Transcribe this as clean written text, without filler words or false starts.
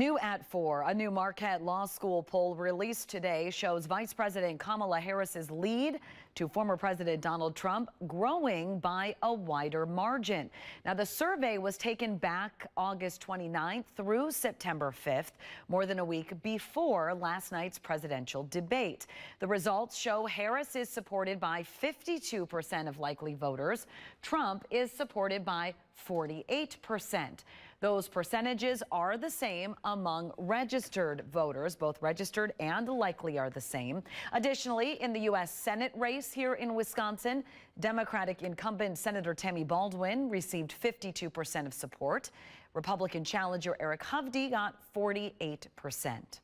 New at 4, a new Marquette Law School poll released today shows Vice President Kamala Harris's lead to former President Donald Trump growing by a wider margin. Now, the survey was taken back August 29th through September 5th, more than a week before last night's presidential debate. The results show Harris is supported by 52% of likely voters. Trump is supported by 48%. Those percentages are the same among registered voters. Both registered and likely are the same. Additionally, in the U.S. Senate race here in Wisconsin, Democratic incumbent Senator Tammy Baldwin received 52% of support. Republican challenger Eric Hovde got 48%.